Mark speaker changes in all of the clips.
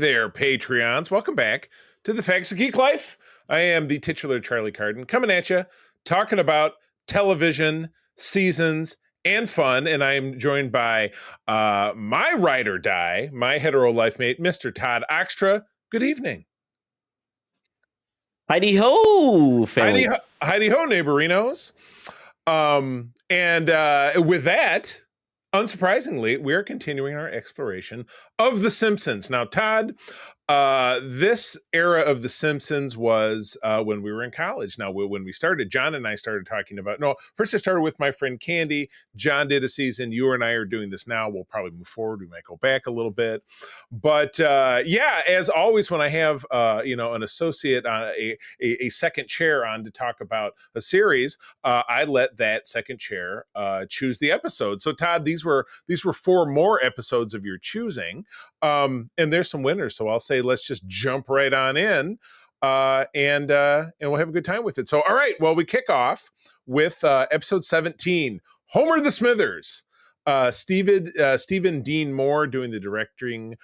Speaker 1: there, Patreons. Welcome back to the Facts of Geek Life. I am the titular Charlie Carden, coming at you, talking about television, seasons, and fun. And I'm joined by my ride or die, my hetero life mate, Mr. Todd Oxtra. Good evening.
Speaker 2: Heidi ho, family.
Speaker 1: Heidi ho, neighborinos. And with that, unsurprisingly, we're continuing our exploration of The Simpsons. Now, Todd, this era of The Simpsons was when we were in college. Now, when we started, John and I started talking about, first I started with my friend Candy. John did a season. You and I are doing this now. We'll probably move forward. We might go back a little bit. But yeah, as always, when I have, an associate on a second chair on to talk about a series, I let that second chair choose the episode. So, Todd, these were 4 more episodes of your choosing. And there's some winners. So I'll say, let's just jump right on in and we'll have a good time with it. So, all right. Well, we kick off with episode 17, Homer the Smithers. Stephen Dean Moore doing the directing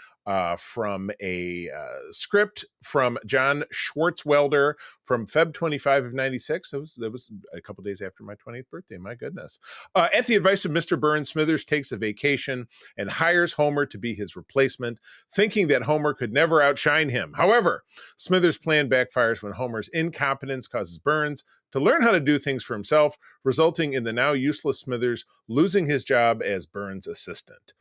Speaker 1: from a script from John Schwartzwelder from Feb 25 of 96. That was a couple days after my 20th birthday. My goodness. At the advice of Mr. Burns, Smithers takes a vacation and hires Homer to be his replacement, thinking that Homer could never outshine him. However, Smithers' plan backfires when Homer's incompetence causes Burns to learn how to do things for himself, resulting in the now useless Smithers losing his job as Burns' assistant.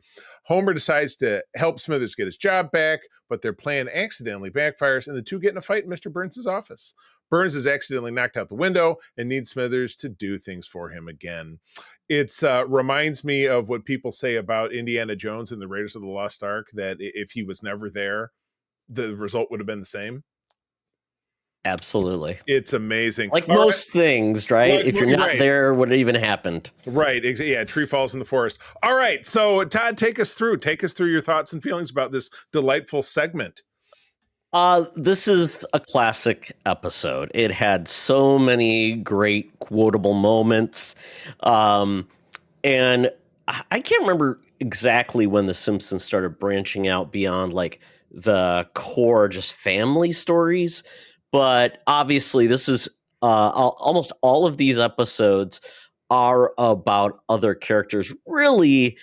Speaker 1: Homer decides to help Smithers get his job back, but their plan accidentally backfires and the two get in a fight in Mr. Burns' office. Burns is accidentally knocked out the window and needs Smithers to do things for him again. It reminds me of what people say about Indiana Jones and the Raiders of the Lost Ark, that if he was never there, the result would have been the same.
Speaker 2: Absolutely.
Speaker 1: It's amazing.
Speaker 2: Like most things, right? If you're not there, what even happened?
Speaker 1: Right. Yeah. Tree falls in the forest. All right. So, Todd, take us through your thoughts and feelings about this delightful segment.
Speaker 2: This is a classic episode. It had so many great quotable moments. And I can't remember exactly when The Simpsons started branching out beyond like the core just family stories. But obviously, this is almost all of these episodes are about other characters really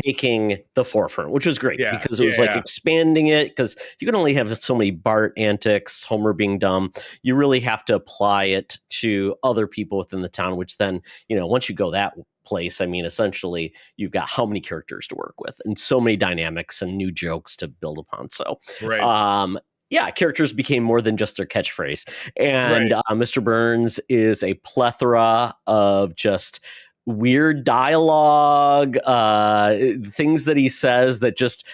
Speaker 2: taking the forefront, which was great because it was expanding it, because you can only have so many Bart antics, Homer being dumb. You really have to apply it to other people within the town, which then, once you go that place, I mean, essentially you've got how many characters to work with and so many dynamics and new jokes to build upon. So, characters became more than just their catchphrase. And Mr. Burns is a plethora of just weird dialogue, things that he says that just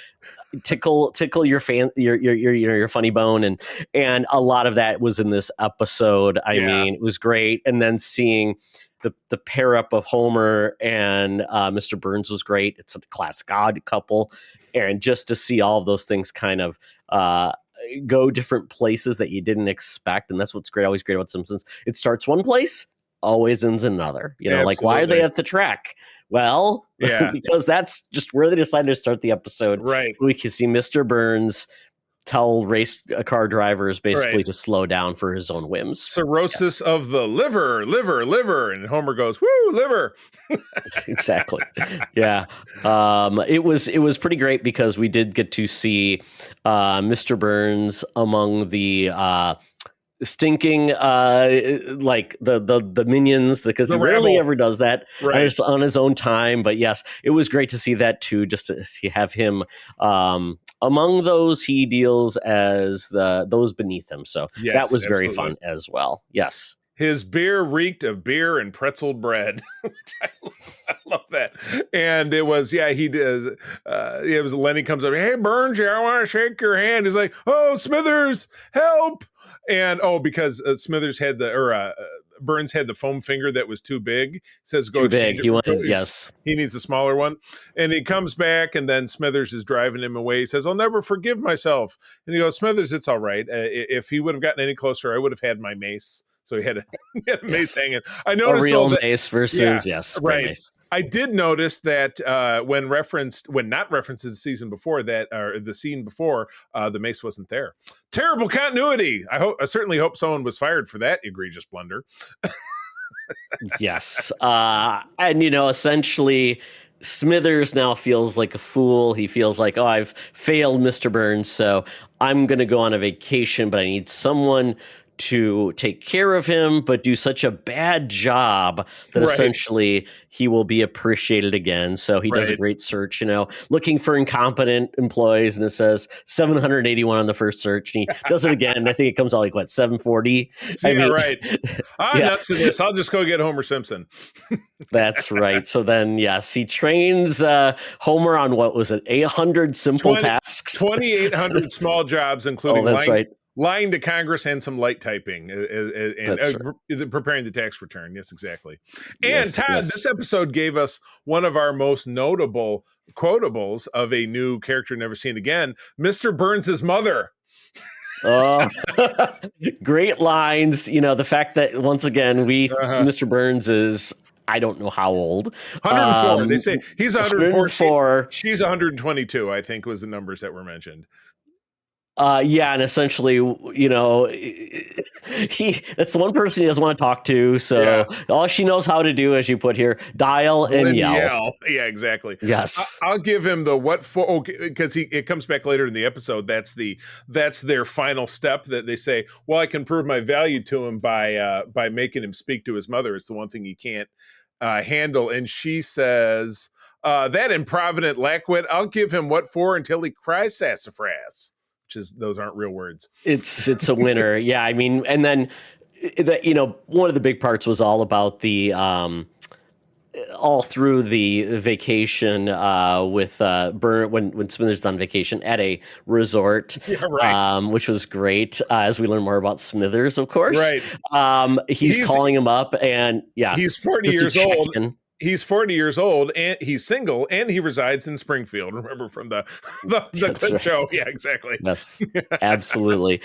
Speaker 2: tickle your funny bone, and a lot of that was in this episode. I mean, it was great. And then seeing the pair up of Homer and Mr. Burns was great. It's a classic odd couple, and just to see all of those things kind of go different places that you didn't expect. And that's what's always great about Simpsons. It starts one place, always ends in another. Like, why are they at the track? Well, because that's just where they decided to start the episode. Right. We can see Mr. Burns tell race car drivers basically to slow down for his own whims.
Speaker 1: Cirrhosis of the liver. And Homer goes, woo, liver.
Speaker 2: Exactly. Yeah. It was pretty great because we did get to see Mr. Burns among the stinking like the minions, because he rarely ever does that on his own time. But yes, it was great to see that too, just to have him among those he deals as those beneath him. So that was very fun as well. Yes.
Speaker 1: His beer reeked of beer and pretzel bread, which I love that. And it was, he does. It was Lenny comes up, hey, Burns, I want to shake your hand. He's like, oh, Smithers, help. And because Smithers had Burns had the foam finger that was too big. Says go
Speaker 2: too big. He
Speaker 1: needs a smaller one. And he comes back, and then Smithers is driving him away. He says, I'll never forgive myself. And he goes, Smithers, it's all right. If he would have gotten any closer, I would have had my mace. So he had a mace hanging. I noticed
Speaker 2: a real mace versus mace.
Speaker 1: I did notice that when not referenced in the season before that, or the scene before, the mace wasn't there. Terrible continuity. I certainly hope someone was fired for that egregious blunder.
Speaker 2: Yes. And, essentially, Smithers now feels like a fool. He feels like, oh, I've failed Mr. Burns, so I'm going to go on a vacation, but I need someone to take care of him, but do such a bad job that
Speaker 1: Right.
Speaker 2: essentially he will be appreciated again. So he does a
Speaker 1: Right.
Speaker 2: great search, looking for incompetent employees, and it says 781 on the first search, and he does it again. I think it comes out like, what, 740?
Speaker 1: Right.
Speaker 2: Yeah.
Speaker 1: Nuts to this. I'll just go get Homer Simpson.
Speaker 2: That's right. So then, yes, he trains Homer on, what was it, 800 simple tasks?
Speaker 1: 2,800 small jobs, including lying to Congress and some light typing and preparing the tax return. Yes, exactly. And Todd, this episode gave us one of our most notable quotables of a new character never seen again, Mr. Burns' mother.
Speaker 2: Oh, great lines. The fact that, once again, Mr. Burns is, I don't know how old.
Speaker 1: 104. They say he's 104.
Speaker 2: 104.
Speaker 1: She's 122, I think, was the numbers that were mentioned.
Speaker 2: Yeah, and essentially, that's the one person he doesn't want to talk to. So all she knows how to do, as you put here, dial and yell.
Speaker 1: Yeah, exactly.
Speaker 2: Yes,
Speaker 1: I'll give him the what for, because it comes back later in the episode. That's their final step that they say, well, I can prove my value to him by making him speak to his mother. It's the one thing he can't handle. And she says, that improvident lackwit, I'll give him what for until he cries sassafras. Those aren't real words.
Speaker 2: It's a winner. Yeah, I mean, and then one of the big parts was all about the all through the vacation with when Smithers is on vacation at a resort, which was great, as we learn more about Smithers, of course.
Speaker 1: Right.
Speaker 2: He's calling him up, and
Speaker 1: he's 40 years old. He's 40 years old, and he's single, and he resides in Springfield. Remember from the clip show? Yeah, exactly.
Speaker 2: Yes, absolutely.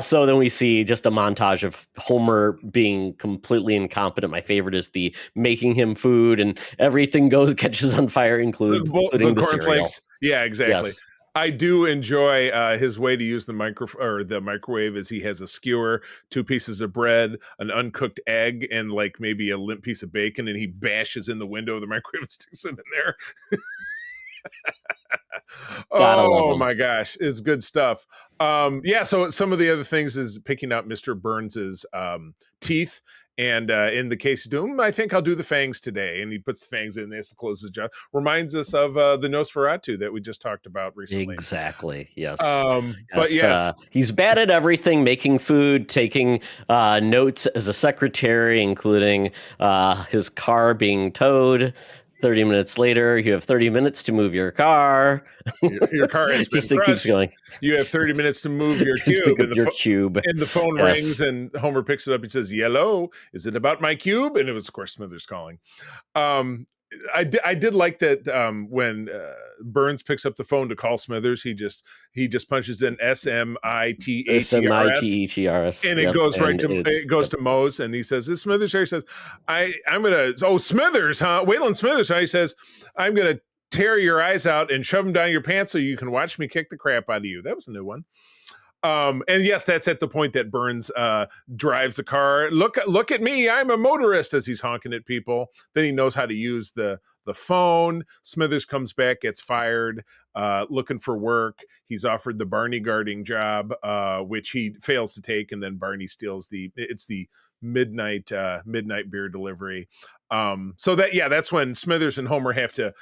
Speaker 2: So then we see just a montage of Homer being completely incompetent. My favorite is the making him food, and everything catches on fire, including the cereal.
Speaker 1: Yeah, exactly.
Speaker 2: Yes.
Speaker 1: I do enjoy his way to use the microwave as he has a skewer, 2 pieces of bread, an uncooked egg, and like maybe a limp piece of bacon, and he bashes in the window of the microwave and sticks it in there. Oh my gosh, it's good stuff. So some of the other things is picking out Mr. Burns's teeth. And in the case of Doom, I think I'll do the fangs today. And he puts the fangs in there to close his jaw. Reminds us of the Nosferatu that we just talked about recently.
Speaker 2: Exactly. Yes.
Speaker 1: But yes,
Speaker 2: he's bad at everything: making food, taking notes as a secretary, including his car being towed. 30 minutes later, you have 30 minutes to move your car.
Speaker 1: Your car has been
Speaker 2: just it keeps going.
Speaker 1: You have 30 minutes to move your cube.
Speaker 2: And
Speaker 1: the phone rings, and Homer picks it up and says, "Yellow, is it about my cube?" And it was, of course, Smithers calling. I did like that when Burns picks up the phone to call Smithers, he just punches in SMITHERS, and it goes to Mose, and he says, "This Smithers here." He says, "I'm gonna Smithers, huh? Waylon Smithers." Huh? He says, "I'm gonna tear your eyes out and shove them down your pants so you can watch me kick the crap out of you." That was a new one. And yes, that's at the point that Burns drives the car. Look at me, I'm a motorist, as he's honking at people. Then he knows how to use the phone. Smithers comes back, gets fired, looking for work. He's offered the Barney guarding job, which he fails to take, and then Barney steals the midnight beer delivery. That's when Smithers and Homer have to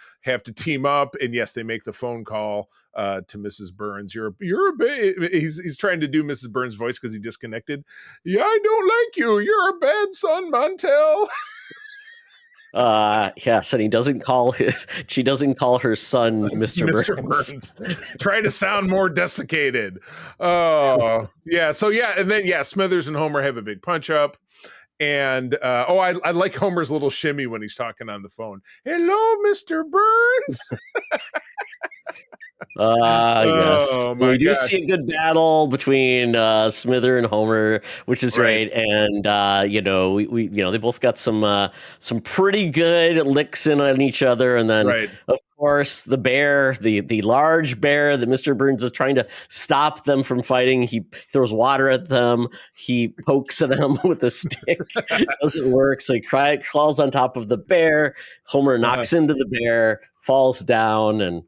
Speaker 1: team up, and yes, they make the phone call to Mrs. Burns. You're a he's trying to do Mrs. Burns' voice because he disconnected. Yeah, I don't like you. You're a bad son, Montel.
Speaker 2: Yes, and she doesn't call her son Mr. Burns.
Speaker 1: Try to sound more desiccated. Oh, yeah. So yeah, and then Smithers and Homer have a big punch up. And I like Homer's little shimmy when he's talking on the phone. Hello, Mr. Burns.
Speaker 2: Yes.
Speaker 1: Oh my
Speaker 2: We do
Speaker 1: gosh.
Speaker 2: see a good battle between Smither and Homer, which is
Speaker 1: Right.
Speaker 2: great. And they both got some pretty good licks in on each other. And then
Speaker 1: Right.
Speaker 2: of course the bear, the large bear that Mr. Burns is trying to stop them from fighting. He throws water at them. He pokes at them with a stick. It doesn't work. So he crawls on top of the bear. Homer
Speaker 1: Uh-huh.
Speaker 2: knocks into the bear, falls down, and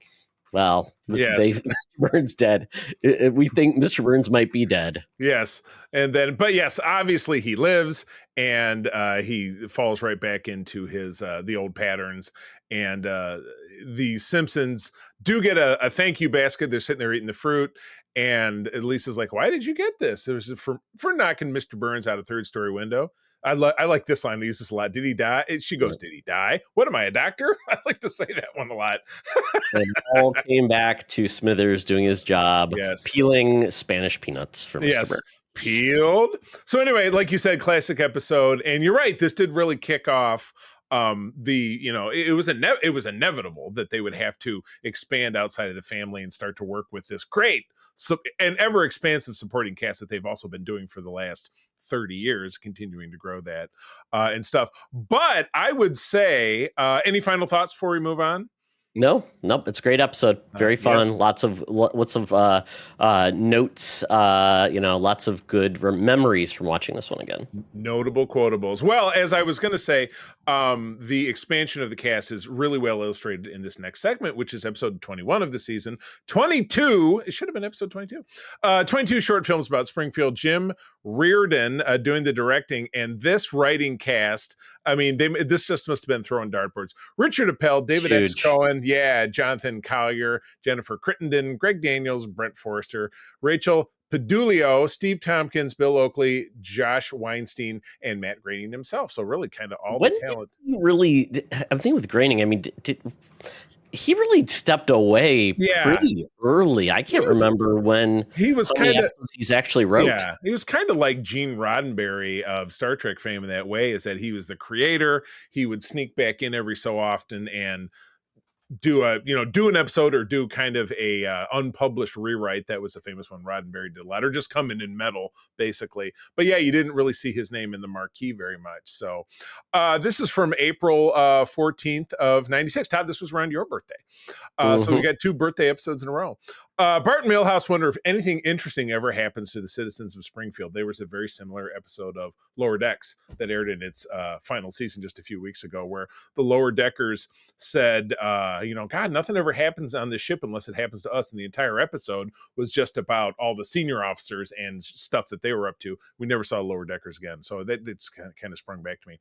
Speaker 2: well,
Speaker 1: Yes.
Speaker 2: Mr. Burns dead. We think Mr. Burns might be dead.
Speaker 1: Yes. And then, but yes, obviously he lives, and he falls right back into his the old patterns. And the Simpsons do get a thank you basket. They're sitting there eating the fruit, and Lisa's like, "Why did you get this?" It was for knocking Mr. Burns out a third story window. I like this line. I use this a lot. Did he die? She goes, "Did he die? What am I, a doctor?" I like to say that one a lot.
Speaker 2: And all came back to Smithers doing his job,
Speaker 1: Yes.
Speaker 2: peeling Spanish peanuts for Mr.
Speaker 1: Yes,
Speaker 2: Burns.
Speaker 1: peeled. So anyway, like you said, classic episode, and you're right. This did really kick off it was it was inevitable that they would have to expand outside of the family and start to work with this great and ever expansive supporting cast that they've also been doing for the last 30 years, continuing to grow that and stuff. But I would say, any final thoughts before we move on?
Speaker 2: Nope. It's a great episode. Very fun.
Speaker 1: Yes.
Speaker 2: Lots of notes. Lots of good memories from watching this one again.
Speaker 1: Notable quotables. Well, as I was going to say, the expansion of the cast is really well illustrated in this next segment, which is episode 21 of the season. 22, it should have been episode 22. 22 short films about Springfield. Jim Reardon doing the directing, and this writing cast, I mean, this just must have been throwing dartboards. Richard Appel, David X. Cohen, Jonathan Collier, Jennifer Crittenden, Greg Daniels, Brent Forrester, Rachel Padulio, Steve Tompkins, Bill Oakley, Josh Weinstein, and Matt Groening himself. So really kind of all the talent.
Speaker 2: I'm thinking with Groening, I mean, did he really stepped away pretty early? I can't remember when
Speaker 1: he was kind of
Speaker 2: he's actually wrote.
Speaker 1: Yeah, he was kind of like Gene Roddenberry of Star Trek fame in that way, is that he was the creator. He would sneak back in every so often and do an episode or do kind of a unpublished rewrite. That was a famous one Roddenberry did a lot, or just come in metal basically. But yeah, you didn't really see his name in the marquee very much. So this is from April 14th of 96. Todd, this was around your birthday. So we got 2 birthday episodes in a row. Bart and Milhouse wonder if anything interesting ever happens to the citizens of Springfield. There was a very similar episode of Lower Decks that aired in its final season just a few weeks ago, where the Lower Deckers said, God, nothing ever happens on this ship unless it happens to us. And the entire episode was just about all the senior officers and stuff that they were up to. We never saw Lower Deckers again. So that's kind of sprung back to me.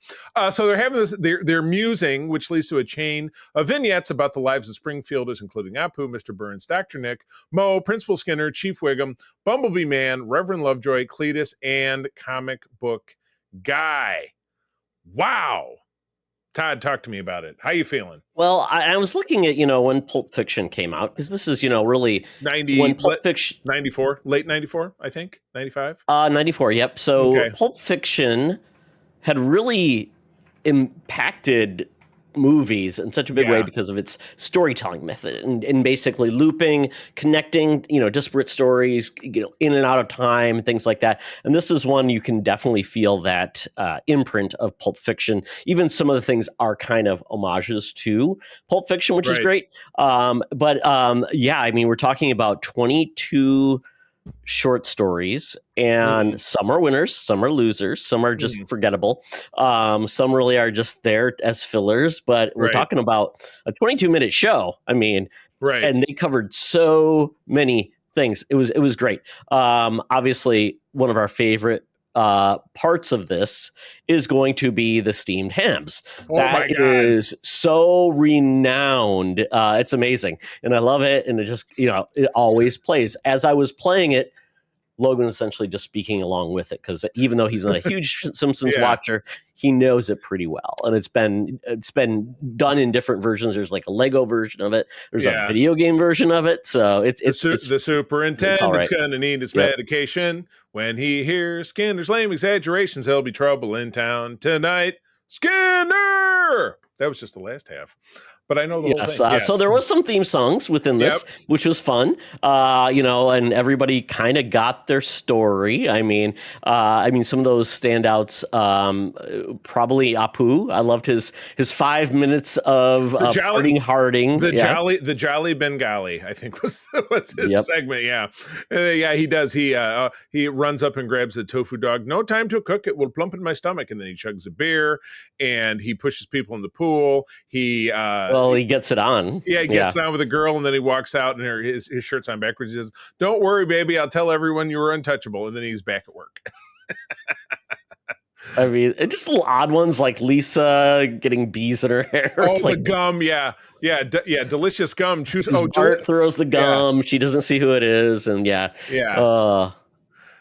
Speaker 1: So they're having this, they're musing, which leads to a chain of vignettes about the lives of Springfielders, including Apu, Mr. Burns, Dr. Nick, Mo, Principal Skinner, Chief Wiggum, Bumblebee Man, Reverend Lovejoy, Cletus, and Comic Book Guy. Wow. Todd, talk to me about it. How you feeling?
Speaker 2: Well, I was looking at, when Pulp Fiction came out, because this is, really
Speaker 1: 90,
Speaker 2: when Pulp Fiction
Speaker 1: 94, late 94, I think, 95.
Speaker 2: 94. Yep. So
Speaker 1: Okay.
Speaker 2: Pulp Fiction had really impacted movies in such a big way because of its storytelling method and basically looping, connecting, disparate stories, in and out of time, things like that. And this is one you can definitely feel that imprint of Pulp Fiction. Even some of the things are kind of homages to Pulp Fiction, which is great. I mean, we're talking about 22 short stories, and some are winners, some are losers, some are just forgettable, some really are just there as fillers, but we're talking about a 22-minute show. I mean, and they covered so many things. It was great. Obviously one of our favorite parts of this is going to be the steamed hams. That is so renowned. It's amazing. And I love it. And it just, it always plays. As I was playing it, Logan essentially just speaking along with it, because even though he's not a huge Simpsons watcher, he knows it pretty well. And it's been done in different versions. There's like a Lego version of it. There's a video game version of it. So it's
Speaker 1: the superintendent's gonna need his medication. When he hears Skinner's lame exaggerations, there'll be trouble in town tonight. Skinner! That was just the last half. but I know the whole
Speaker 2: Yes.
Speaker 1: thing.
Speaker 2: So
Speaker 1: Yes.
Speaker 2: there was some theme songs within
Speaker 1: Yep.
Speaker 2: this, which was fun. And everybody kind of got their story. Some of those standouts. Probably Apu. I loved his 5 minutes of
Speaker 1: The jolly,
Speaker 2: parting harding.
Speaker 1: the jolly Bengali, I think was his
Speaker 2: Yep.
Speaker 1: segment. Yeah, he does. He runs up and grabs the tofu dog. No time to cook it. Will plump in my stomach, and then he chugs a beer and he pushes people in the pool. He
Speaker 2: gets it on.
Speaker 1: Yeah, he gets down with a girl, and then he walks out, and his shirt's on backwards. He says, "Don't worry, baby. I'll tell everyone you were untouchable." And then he's back at work.
Speaker 2: I mean, just little odd ones like Lisa getting bees in her hair.
Speaker 1: Oh,
Speaker 2: the
Speaker 1: gum, yeah, delicious gum. Choose.
Speaker 2: Bart throws the gum. Yeah. She doesn't see who it is, and yeah.
Speaker 1: Yeah.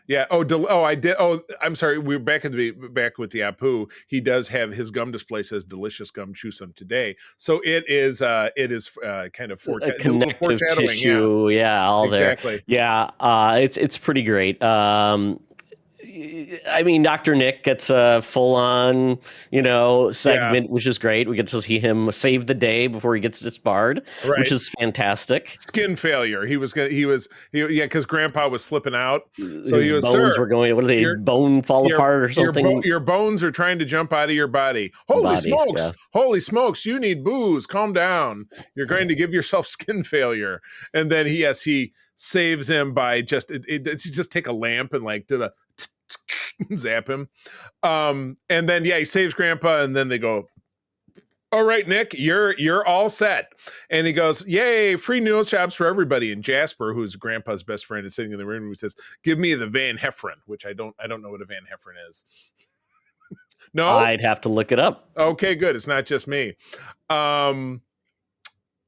Speaker 1: I did. Oh, I'm sorry. We're back with the Apu. He does have his gum display says "delicious gum. Chew some today." So it is kind of
Speaker 2: connective tissue. Yeah, all
Speaker 1: exactly.
Speaker 2: There. Yeah. It's pretty great. Dr. Nick gets a full-on, segment, which is great. We get to see him save the day before he gets disbarred, which is fantastic.
Speaker 1: Skin failure. Because Grandpa was flipping out. So
Speaker 2: his bones were going. What are they? Bone fall apart or something?
Speaker 1: Your bones are trying to jump out of your body. Holy smokes! Yeah. Holy smokes! You need booze. Calm down. You're going to give yourself skin failure. And then he saves him by just take a lamp and do the zap him. And then he saves Grandpa, and then they go, "All right, Nick, you're all set." And he goes, "Yay, free noodle shops for everybody." And Jasper, who's Grandpa's best friend, is sitting in the room and says, "Give me the Van Heffron," which I don't know what a Van Heffron is. No,
Speaker 2: I'd have to look it up.
Speaker 1: Okay, good. It's not just me.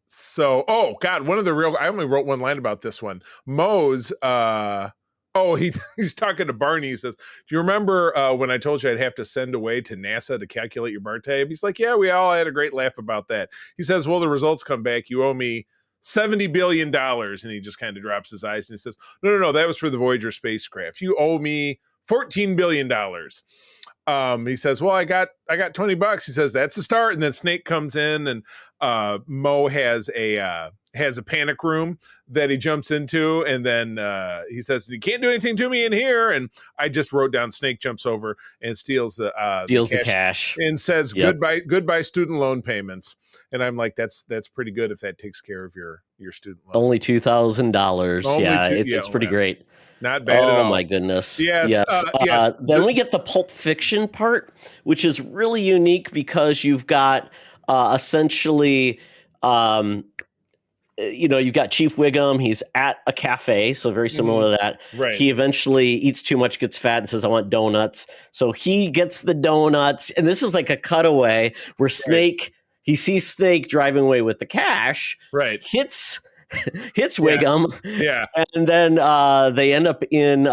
Speaker 1: So, oh God, I only wrote one line about this one. Moe's, he's talking to Barney. He says, "Do you remember when I told you I'd have to send away to NASA to calculate your bar tab?" He's like, "Yeah, we all had a great laugh about that." He says, "Well, the results come back. You owe me $70 billion. And he just kind of drops his eyes and he says, No, that was for the Voyager spacecraft. You owe me $14 billion. He says, "Well, I got $20." He says, "That's the start." And then Snake comes in, and Mo has a panic room that he jumps into, and then he says, "You can't do anything to me in here." And I just wrote down Snake jumps over and steals the cash and says, "Goodbye, student loan payments." And I'm like, that's pretty good if that takes care of your student loan.
Speaker 2: Only $2,000. Yeah, it's pretty great.
Speaker 1: Not bad at all.
Speaker 2: Oh my goodness.
Speaker 1: Yes.
Speaker 2: Then we get the Pulp Fiction part, which is really unique because you've got essentially, you've got Chief Wiggum. He's at a cafe, so very similar to that.
Speaker 1: Right.
Speaker 2: He eventually eats too much, gets fat, and says, "I want donuts." So he gets the donuts, and this is like a cutaway where Snake, he sees Snake driving away with the cash.
Speaker 1: Right.
Speaker 2: Hits Wiggum.
Speaker 1: Yeah.
Speaker 2: And then they end up in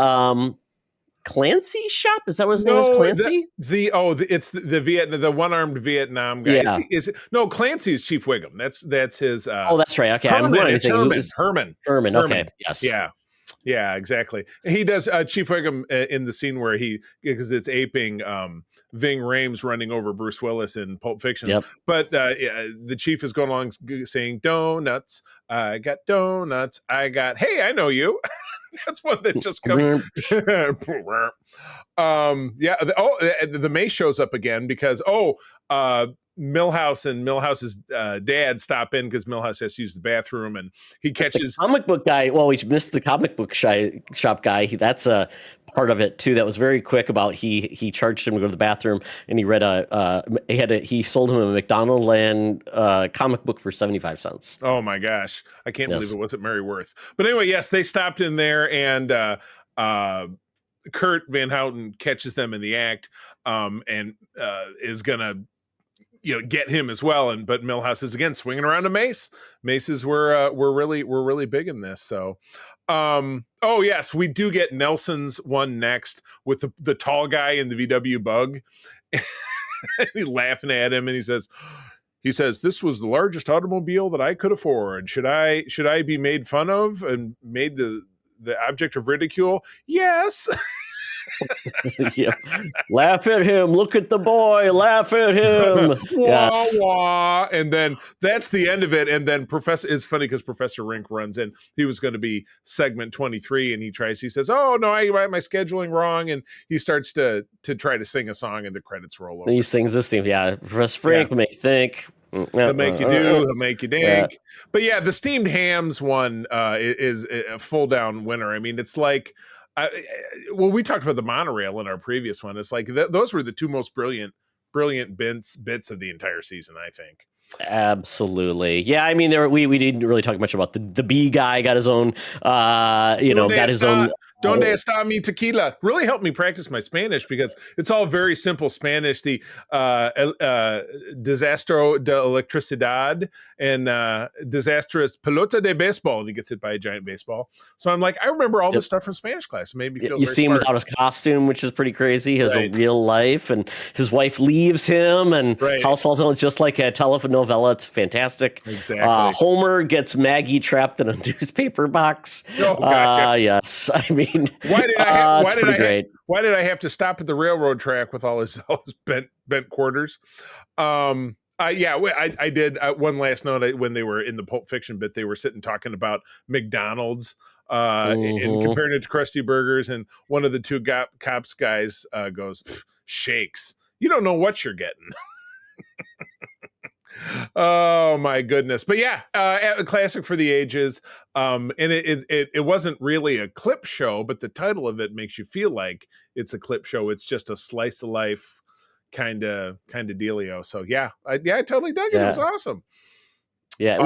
Speaker 2: Clancy's shop. Is that what his name is? Clancy?
Speaker 1: It's the one-armed Vietnam guy.
Speaker 2: Yeah.
Speaker 1: Clancy is Chief Wiggum. That's his
Speaker 2: that's right. Okay.
Speaker 1: Herman.
Speaker 2: Okay. Yes.
Speaker 1: Yeah, exactly. He does Chief Wiggum in the scene where because it's aping Ving Rhames running over Bruce Willis in Pulp Fiction.
Speaker 2: Yep.
Speaker 1: But the chief is going along saying, "Donuts, I got donuts, I got, hey, I know you." That's one that just comes. The mace shows up again because Milhouse and Milhouse's dad stop in because Milhouse has to use the bathroom, and he catches
Speaker 2: the comic book guy. Well, we missed the comic book shop guy. That's a part of it too. That was very quick about he charged him to go to the bathroom, and he read he sold him a McDonald Land comic book for 75 cents.
Speaker 1: Oh my gosh, I can't believe it wasn't Mary Worth. But anyway, yes, they stopped in there, and Kurt Van Houten catches them in the act, and is gonna get him as well. But Milhouse is again swinging around a mace. Maces were really big in this. So, yes, we do get Nelson's one next with the tall guy in the VW Bug. He's laughing at him, and he says, "This was the largest automobile that I could afford. Should I be made fun of and made the object of ridicule?" Yes.
Speaker 2: Yep. Laugh at him. Look at the boy. Laugh at him.
Speaker 1: Wah,
Speaker 2: Yes.
Speaker 1: wah. And then that's the end of it. And then it's funny because Professor Rink runs in. He was going to be segment 23, and he says, oh, no, I got my scheduling wrong. And he starts to try to sing a song, and the credits roll over.
Speaker 2: These things, this seems, Professor Frank will make you think.
Speaker 1: He'll make you do, he'll make you think.
Speaker 2: Yeah.
Speaker 1: But yeah, the steamed hams one is a full down winner. I mean, it's like, well, we talked about the monorail in our previous one. It's like those were the two most brilliant bits of the entire season, I think.
Speaker 2: Absolutely. Yeah, I mean, we didn't really talk much about the bee guy got his own, got his own.
Speaker 1: Donde está mi tequila? Really helped me practice my Spanish because it's all very simple Spanish. The desastro de electricidad and disastrous pelota de baseball. And he gets hit by a giant baseball. So I'm like, I remember all this stuff from Spanish class. It made me feel
Speaker 2: You see him
Speaker 1: smart.
Speaker 2: without his costume, which is pretty crazy. He has a real life, and his wife leaves him, and house falls down. It's just like a telenovela. It's fantastic.
Speaker 1: Exactly.
Speaker 2: Homer gets Maggie trapped in a newspaper box. Oh, gotcha. Yes. I mean,
Speaker 1: why did I have to stop at the railroad track with all his bent quarters? I did one last note. When they were in the Pulp Fiction bit, they were sitting talking about McDonald's and comparing it to Krusty Burgers, and one of the two cops guys goes, shakes. You don't know what you're getting. Oh my goodness. But yeah, a classic for the ages. And it wasn't really a clip show, but the title of it makes you feel like it's a clip show. It's just a slice of life kind of dealio. So yeah, I totally dug it. It was awesome.
Speaker 2: Yeah, it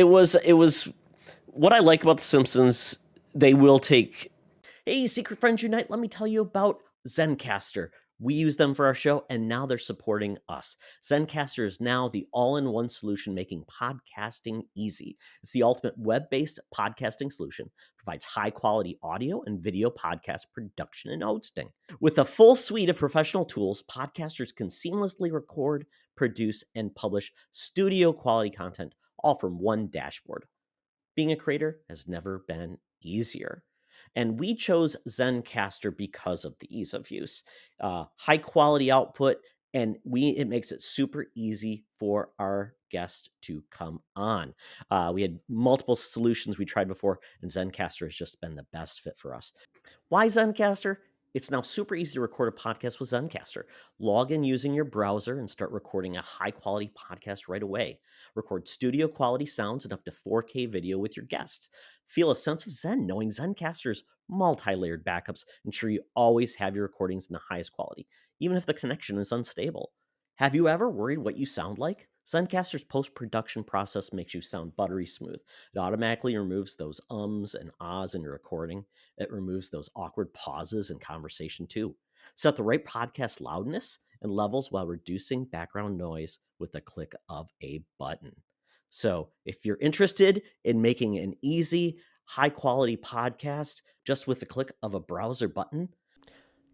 Speaker 2: was it was what I like about the Simpsons. They will take, hey, secret friends unite. Let me tell you about Zencastr. We use them for our show, and now they're supporting us. Zencastr is now the all-in-one solution making podcasting easy. It's the ultimate web-based podcasting solution. Provides high-quality audio and video podcast production and hosting. With a full suite of professional tools, podcasters can seamlessly record, produce, and publish studio-quality content, all from one dashboard. Being a creator has never been easier. And we chose Zencastr because of the ease of use, high quality output, and it makes it super easy for our guests to come on. We had multiple solutions we tried before, and Zencastr has just been the best fit for us. Why Zencastr? It's now super easy to record a podcast with Zencastr. Log in using your browser and start recording a high-quality podcast right away. Record studio-quality sounds and up to 4K video with your guests. Feel a sense of zen knowing Zencastr's multi-layered backups ensure you always have your recordings in the highest quality, even if the connection is unstable. Have you ever worried what you sound like? Zencastr's post-production process makes you sound buttery smooth. It automatically removes those ums and ahs in your recording. It removes those awkward pauses in conversation too. Set the right podcast loudness and levels while reducing background noise with the click of a button. So if you're interested in making an easy, high-quality podcast just with the click of a browser button,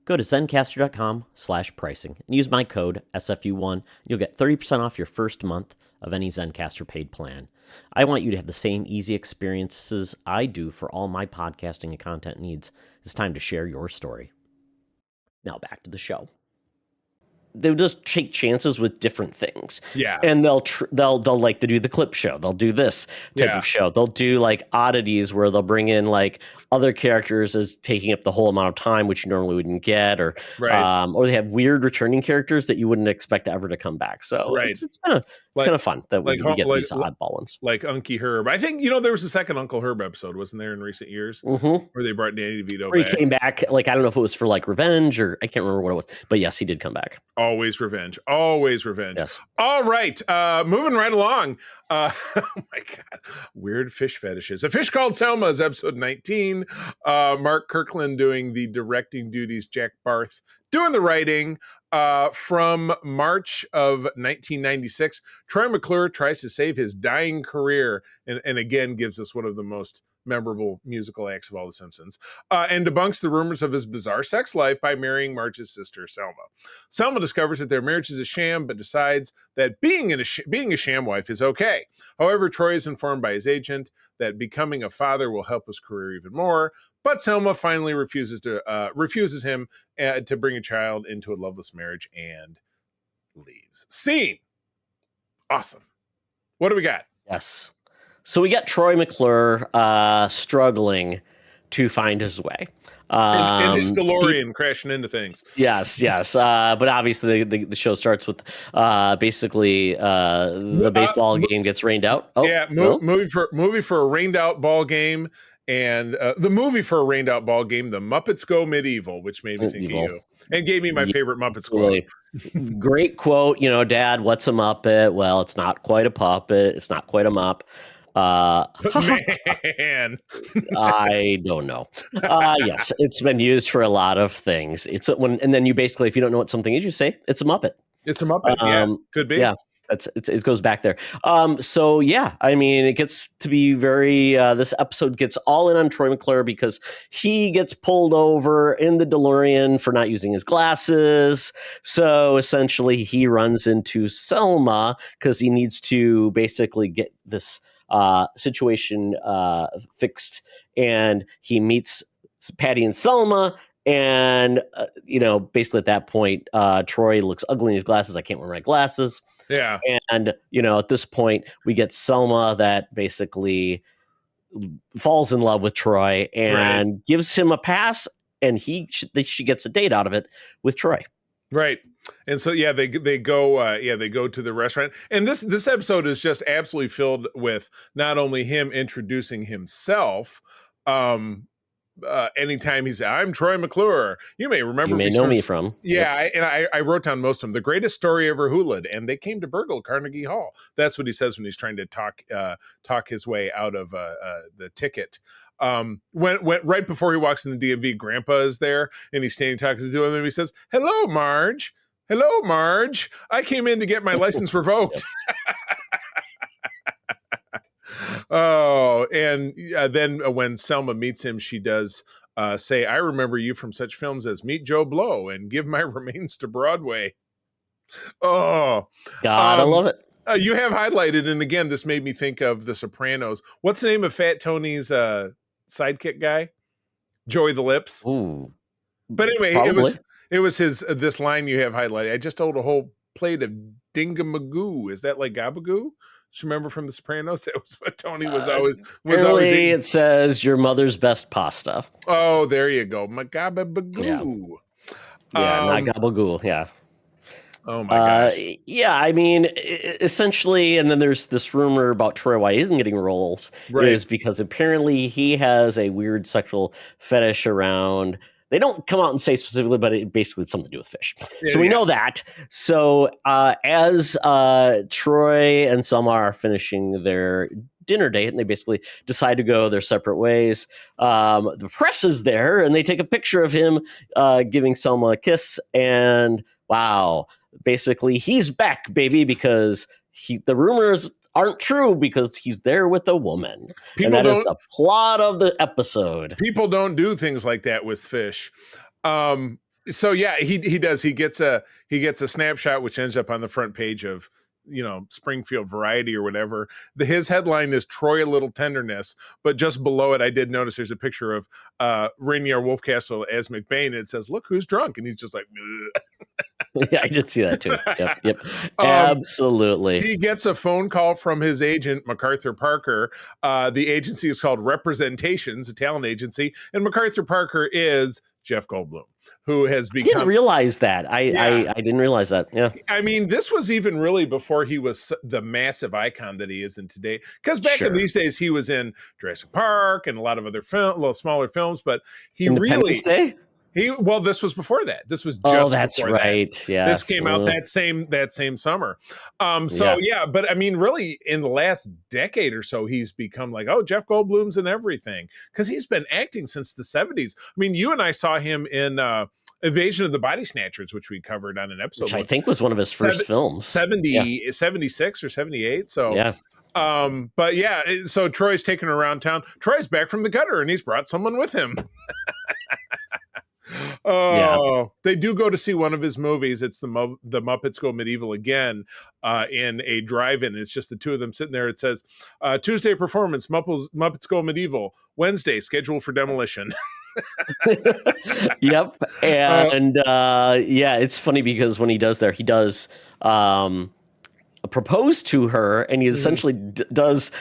Speaker 2: go to zencastr.com/pricing and use my code SFU1. You'll get 30% off your first month of any Zencastr paid plan. I want you to have the same easy experiences I do for all my podcasting and content needs. It's time to share your story. Now back to the show. They'll just take chances with different things.
Speaker 1: Yeah.
Speaker 2: And they'll like to do the clip show. They'll do this type of show. They'll do like oddities where they'll bring in like other characters as taking up the whole amount of time, which you normally wouldn't get, or they have weird returning characters that you wouldn't expect ever to come back. So it's kind of fun that we get these oddball ones.
Speaker 1: Like Unky Herb. I think, there was a second Uncle Herb episode, wasn't there, in recent years? Mm-hmm. Where they brought Danny DeVito back.
Speaker 2: He came back, like, I don't know if it was for like revenge or I can't remember what it was. But yes, he did come back.
Speaker 1: Always revenge. Always revenge.
Speaker 2: Yes.
Speaker 1: All right. Moving right along. Oh my God. Weird fish fetishes. A Fish Called Selma is episode 19. Mark Kirkland doing the directing duties. Jack Barth doing the writing. From March of 1996, Troy McClure tries to save his dying career and again gives us one of the most memorable musical acts of all the Simpsons, and debunks the rumors of his bizarre sex life by marrying Marge's sister, Selma. Selma discovers that their marriage is a sham, but decides that being a sham wife is okay. However, Troy is informed by his agent that becoming a father will help his career even more, but Selma finally refuses him to bring a child into a loveless marriage and leaves. Scene. Awesome. What do we got?
Speaker 2: Yes. So we got Troy McClure struggling to find his way.
Speaker 1: In his DeLorean crashing into things.
Speaker 2: Yes. But obviously the show starts with basically the baseball game gets rained out. Oh,
Speaker 1: yeah, movie for a rained out ball game. And the movie for a rained out ball game, The Muppets Go Medieval, which made me think of you and gave me my favorite Muppets quote.
Speaker 2: Great quote. Dad, what's a Muppet? Well, it's not quite a puppet. It's not quite a mop.
Speaker 1: Man,
Speaker 2: I don't know. Yes, it's been used for a lot of things. And then you basically, if you don't know what something is, you say it's a Muppet.
Speaker 1: It's a Muppet. Yeah, could be.
Speaker 2: Yeah. It goes back there. So yeah, I mean, it gets to be very. This episode gets all in on Troy McClure because he gets pulled over in the DeLorean for not using his glasses. So essentially, he runs into Selma because he needs to basically get this situation fixed, and he meets Patty and Selma. And basically at that point, Troy looks ugly in his glasses. I can't wear my glasses.
Speaker 1: Yeah.
Speaker 2: And, at this point, we get Selma that basically falls in love with Troy and gives him a pass, and she gets a date out of it with Troy.
Speaker 1: Right. And so, yeah, they go to the restaurant. And this episode is just absolutely filled with not only him introducing himself, anytime he's, I'm Troy McClure. You may remember
Speaker 2: me. Know me from.
Speaker 1: Yeah, yep. I wrote down most of them. The greatest story ever hooled, and they came to burgle Carnegie Hall. That's what he says when he's trying to talk his way out of the ticket. When right before he walks in the DMV, Grandpa is there, and he's standing talking to him, and he says, Hello, Marge. I came in to get my license revoked. Oh, and then when Selma meets him, she does say, I remember you from such films as Meet Joe Blow and Give My Remains to Broadway. Oh,
Speaker 2: God, I love it.
Speaker 1: You have highlighted, and again, this made me think of The Sopranos. What's the name of Fat Tony's sidekick guy? Joey the Lips.
Speaker 2: Ooh,
Speaker 1: but anyway,
Speaker 2: probably.
Speaker 1: it was his this line you have highlighted. I just ate a whole plate of dingamagoo. Is that like gabagoo? Remember from The Sopranos? That was what Tony was always eating.
Speaker 2: It says your mother's best pasta.
Speaker 1: Oh, there you go. Magabagoo.
Speaker 2: Yeah, not gabagool. Yeah.
Speaker 1: Oh my gosh.
Speaker 2: Yeah, I mean, essentially, and then there's this rumor about Troy why he isn't getting roles is because apparently he has a weird sexual fetish around. They don't come out and say specifically, but it basically it's something to do with fish. So we know that. So as Troy and Selma are finishing their dinner date, and they basically decide to go their separate ways, the press is there, and they take a picture of him giving Selma a kiss, and wow, basically he's back, baby, because the rumors aren't true because he's there with a woman. And that is the plot of the episode.
Speaker 1: People don't do things like that with fish. So yeah, he does. He gets a snapshot which ends up on the front page of Springfield Variety or whatever. His headline is Troy a Little Tenderness, but just below it I did notice there's a picture of Rainier Wolfcastle as McBain, and it says, look who's drunk, and he's just like
Speaker 2: Yeah, I did see that too. Yep. Absolutely.
Speaker 1: He gets a phone call from his agent, MacArthur Parker. The agency is called Representations, a talent agency, and MacArthur Parker is Jeff Goldblum, who has become.
Speaker 2: I didn't realize that. I didn't realize that. Yeah.
Speaker 1: I mean, this was even really before he was the massive icon that he is in today. Because back in these days, he was in Jurassic Park and a lot of other little smaller films, but he
Speaker 2: Independence Day?
Speaker 1: This was before that. This was just
Speaker 2: that's right.
Speaker 1: That.
Speaker 2: Yeah.
Speaker 1: This came out that same summer. But I mean, really in the last decade or so, he's become like, oh, Jeff Goldblum's in everything, because he's been acting since the 70s. I mean, you and I saw him in Invasion of the Body Snatchers, which we covered on an episode,
Speaker 2: which I think was one of his first films.
Speaker 1: 76 or 78. So,
Speaker 2: yeah.
Speaker 1: But yeah, so Troy's taking her around town. Troy's back from the gutter and he's brought someone with him. They do go to see one of his movies. It's the Muppets Go Medieval again in a drive-in. It's just the two of them sitting there. It says Tuesday performance, Muppets Go Medieval. Wednesday scheduled for demolition.
Speaker 2: Yep. And it's funny because when he does there, he does propose to her, and he essentially does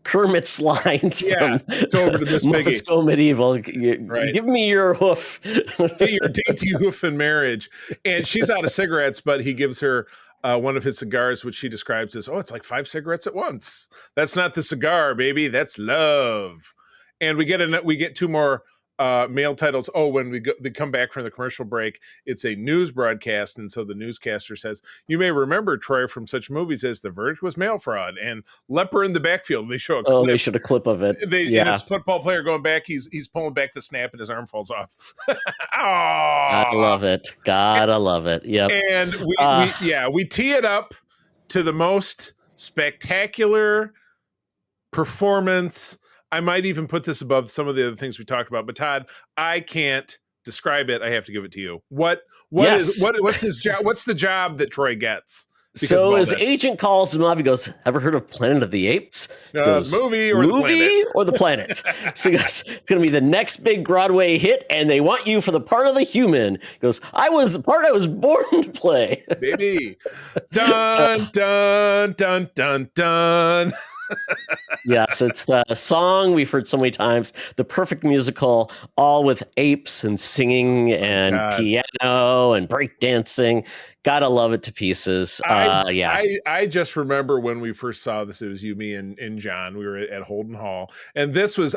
Speaker 2: Kermit's lines from
Speaker 1: it's over to Miss Piggy.
Speaker 2: Muppets Go Medieval. Give me your hoof.
Speaker 1: Get your dainty hoof in marriage. And she's out of cigarettes, but he gives her one of his cigars, which she describes as, it's like 5 cigarettes at once. That's not the cigar, baby. That's love. And we get 2 more male titles. When they come back from the commercial break, it's a news broadcast, and so the newscaster says, "You may remember Troy from such movies as The Verge was Mail Fraud and Leper in the Backfield." They show a clip.
Speaker 2: They showed a clip of it.
Speaker 1: And his football player going back, he's pulling back the snap, and his arm falls off.
Speaker 2: Gotta love it. Gotta love it. Yep.
Speaker 1: And we tee it up to the most spectacular performance. I might even put this above some of the other things we talked about, but Todd, I can't describe it. I have to give it to you. What's his job? What's the job that Troy gets?
Speaker 2: So his agent calls him up. He goes, "Ever heard of Planet of the Apes?"
Speaker 1: Movie or
Speaker 2: the planet? So he goes, "It's going to be the next big Broadway hit, and they want you for the part of the human." He goes, "I was the part I was born to play."
Speaker 1: Baby. Dun, dun, dun, dun, dun.
Speaker 2: Yes, it's the song we've heard so many times, the perfect musical, all with apes and singing and piano and breakdancing. Gotta love it to pieces.
Speaker 1: I just remember when we first saw this, it was you, me, and John. We were at Holden Hall, and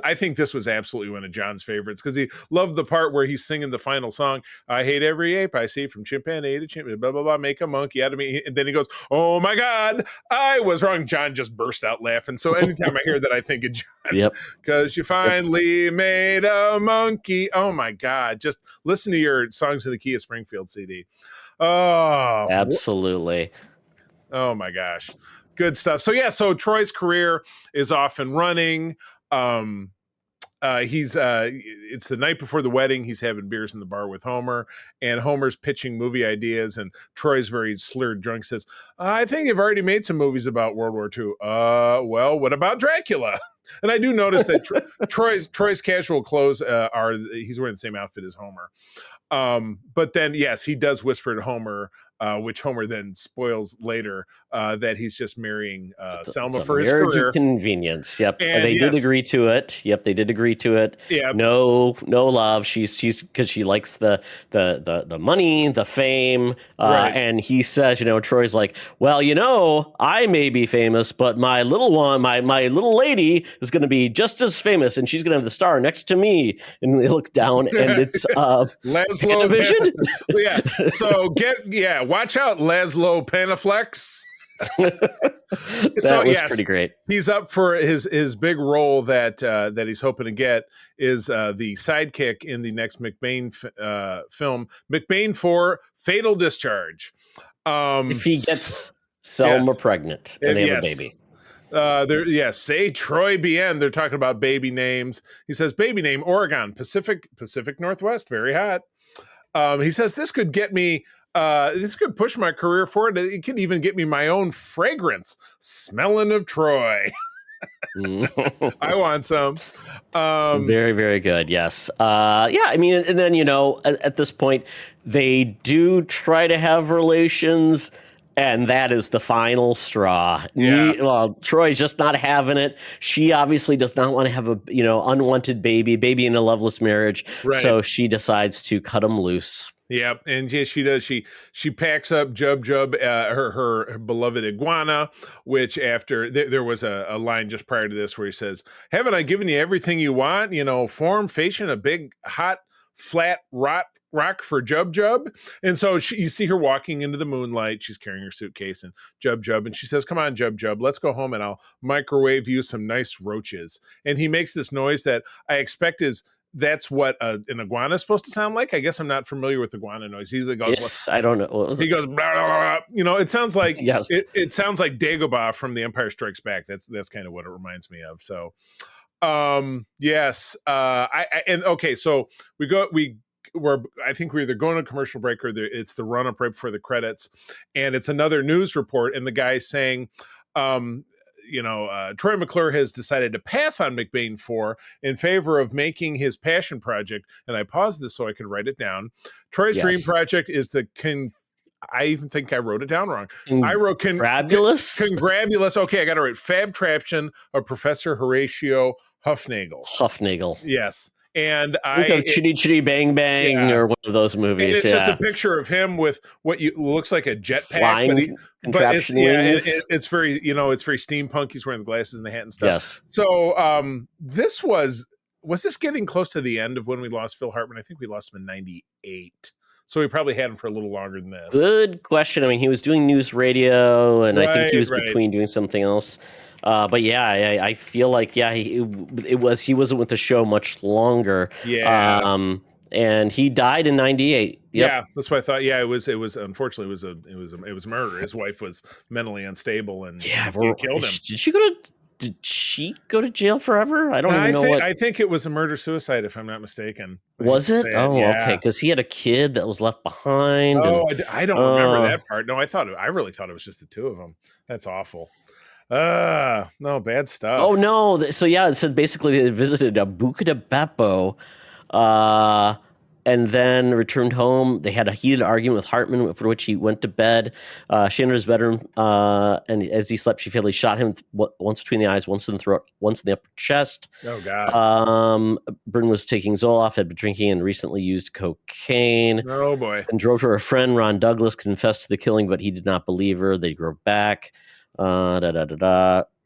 Speaker 1: I think this was absolutely one of John's favorites because he loved the part where he's singing the final song. "I hate every ape I see, from chimpanzee to chimpanzee, blah, blah, blah, make a monkey out of me." And then he goes, "Oh my God, I was wrong." John just burst out laughing. So anytime I hear that, I think of John. Because you finally made a monkey. Oh my God. Just listen to your Songs in the Key of Springfield CD. Oh,
Speaker 2: absolutely.
Speaker 1: Oh my gosh. Good stuff. So Troy's career is off and running. It's the night before the wedding. He's having beers in the bar with Homer, and Homer's pitching movie ideas, and Troy's very slurred drunk says, "I think you've already made some movies about World War II. Well, what about Dracula?" And I do notice that Troy's casual clothes he's wearing the same outfit as Homer. But then, yes, he does whisper to Homer, which Homer then spoils later, that he's just marrying Selma for his career.
Speaker 2: Convenience. Yep. And they did agree to it. Yep. They did agree to it. Yeah. No love. She's because she likes the money, the fame. And he says, Troy's like, "Well, I may be famous, but my little one, my little lady is going to be just as famous, and she's going to have the star next to me." And they look down, and it's
Speaker 1: Laszlo
Speaker 2: Panavision.
Speaker 1: So watch out, Laszlo Panaflex.
Speaker 2: That was pretty great.
Speaker 1: He's up for his big role that he's hoping to get is the sidekick in the next McBain film, McBain 4: Fatal Discharge.
Speaker 2: If he gets Selma pregnant and they have a baby.
Speaker 1: Say Troy Bien. They're talking about baby names. He says, "Baby name Oregon, Pacific Northwest, very hot." He says, "This could get me. This could push my career forward. It could even get me my own fragrance, smelling of Troy." I want some.
Speaker 2: Very, very good. Yes. I mean, and then at this point, they do try to have relations. And that is the final straw. Troy's just not having it. She obviously does not want to have a unwanted baby in a loveless marriage. Right. So she decides to cut him loose.
Speaker 1: Yep, and yes, she does. She packs up Jub, her beloved iguana. Which after there was a line just prior to this where he says, "Haven't I given you everything you want? Form, fashion, a big hot flat rock for Jub." And so you see her walking into the moonlight. She's carrying her suitcase and Jub, and she says, "Come on, Jub, let's go home and I'll microwave you some nice roaches." And he makes this noise that I expect is that's what an iguana is supposed to sound like. I guess I'm not familiar with iguana noise. He goes,
Speaker 2: Yes, I don't know. What was
Speaker 1: he
Speaker 2: it?
Speaker 1: goes, blah, blah, blah, blah. It sounds like
Speaker 2: Yes.
Speaker 1: it sounds like Dagobah from The Empire Strikes Back. That's kind of what it reminds me of. So, yes. And okay, so we're I think we're either going to commercial break or it's the run up right before the credits, and it's another news report, and the guy's saying, Troy McClure has decided to pass on McBain 4 in favor of making his passion project. And I paused this so I could write it down. Troy's dream project is I even think I wrote it down wrong. I wrote Congratulous. Okay, I got to write Fab Traction of Professor Horatio Huffnagel. Yes. And
Speaker 2: Chitty Chitty Bang Bang or one of those movies.
Speaker 1: And it's just a picture of him with what looks like a jetpack,
Speaker 2: flying contraption wings.
Speaker 1: It's very, it's very steampunk. He's wearing the glasses and the hat and stuff.
Speaker 2: Yes.
Speaker 1: So this was this getting close to the end of when we lost Phil Hartman? I think we lost him in '98. So we probably had him for a little longer than this.
Speaker 2: Good question. I mean, he was doing news radio, and I think he was between doing something else. But yeah, I feel like he wasn't with the show much longer.
Speaker 1: Yeah.
Speaker 2: And he died in '98. Yep.
Speaker 1: Yeah, that's what I thought. Yeah, it was unfortunately it was murder. His wife was mentally unstable and killed him.
Speaker 2: Did she go to jail forever? I don't even know
Speaker 1: I think it was a murder-suicide, if I'm not mistaken.
Speaker 2: Was it? Oh, yeah. Okay. Because he had a kid that was left behind.
Speaker 1: Oh, I don't remember that part. No, I really thought it was just the two of them. That's awful. No, bad stuff.
Speaker 2: Oh, no. So, yeah, it said basically they visited a Buca de Beppo, and then returned home. They had a heated argument with Hartman, for which he went to bed. She entered his bedroom, and as he slept, she fatally shot him once between the eyes, once in the throat, once in the upper chest.
Speaker 1: Oh, God.
Speaker 2: Byrne was taking Zoloft, had been drinking, and recently used cocaine.
Speaker 1: Oh, boy.
Speaker 2: And drove to her friend, Ron Douglas, confessed to the killing, but he did not believe her. They drove back.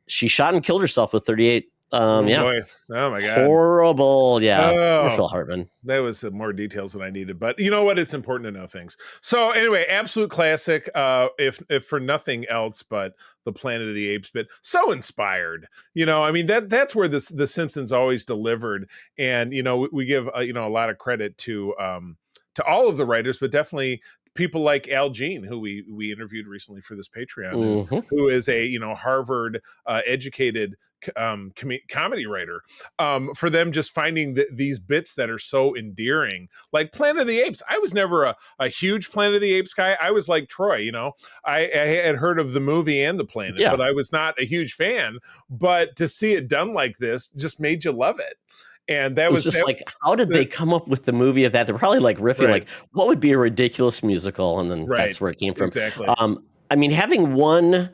Speaker 2: She shot and killed herself with 38.
Speaker 1: Boy. Oh my God.
Speaker 2: Horrible. Yeah. Poor Phil Hartman.
Speaker 1: That was more details than I needed, but you know what? It's important to know things. So anyway, absolute classic. If for nothing else, but the Planet of the Apes bit, so inspired. I mean that's where the Simpsons always delivered, and we give a lot of credit to all of the writers, but definitely people like Al Jean, who we interviewed recently for this Patreon, who is a Harvard educated comedy writer, for them just finding these bits that are so endearing, like Planet of the Apes. I was never a huge Planet of the Apes guy. I was like Troy, I had heard of the movie and the planet, but I was not a huge fan. But to see it done like this just made you love it. And that was just
Speaker 2: like, how did they come up with the movie of that? They're probably like riffing, like, what would be a ridiculous musical? And then that's where it came from.
Speaker 1: Exactly.
Speaker 2: I mean, having one